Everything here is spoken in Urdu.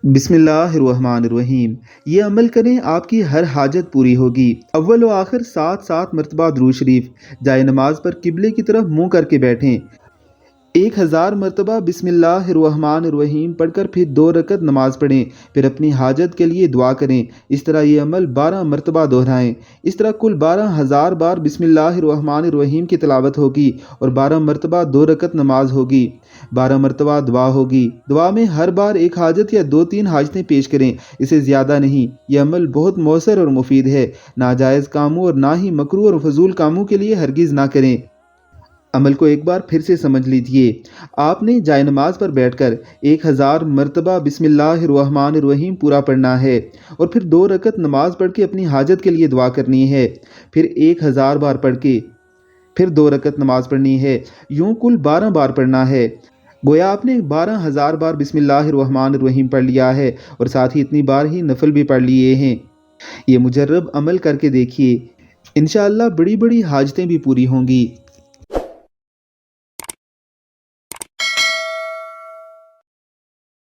بسم اللہ الرحمن الرحیم۔ یہ عمل کریں، آپ کی ہر حاجت پوری ہوگی۔ اول و آخر 7 مرتبہ درود شریف جائے نماز پر قبلے کی طرف منہ کر کے بیٹھیں۔ 1000 مرتبہ بسم اللہ الرحمن الرحیم پڑھ کر پھر 2 رکعت نماز پڑھیں، پھر اپنی حاجت کے لیے دعا کریں۔ اس طرح یہ عمل 12 مرتبہ دہرائیں۔ اس طرح کل 12000 بار بسم اللہ الرحمن الرحیم کی تلاوت ہوگی اور 12 مرتبہ 2 رکعت نماز ہوگی، 12 مرتبہ دعا ہوگی۔ دعا میں ہر بار ایک حاجت یا 2-3 حاجتیں پیش کریں، اسے زیادہ نہیں۔ یہ عمل بہت مؤثر اور مفید ہے۔ ناجائز کاموں اور نہ ہی مکروہ اور فضول کاموں کے لیے ہرگز نہ کریں۔ عمل کو ایک بار پھر سے سمجھ لیجئے۔ آپ نے جائے نماز پر بیٹھ کر 1000 مرتبہ بسم اللہ الرحمن الرحیم پورا پڑھنا ہے اور پھر 2 رکعت نماز پڑھ کے اپنی حاجت کے لیے دعا کرنی ہے، پھر 1000 بار پڑھ کے پھر 2 رکعت نماز پڑھنی ہے، یوں کل 12 بار پڑھنا ہے۔ گویا آپ نے 12000 بار بسم اللہ الرحمن الرحیم پڑھ لیا ہے اور ساتھ ہی اتنی بار ہی نفل بھی پڑھ لیے ہیں۔ یہ مجرب عمل کر کے دیکھیے، انشاءاللہ بڑی بڑی حاجتیں بھی پوری ہوں گی۔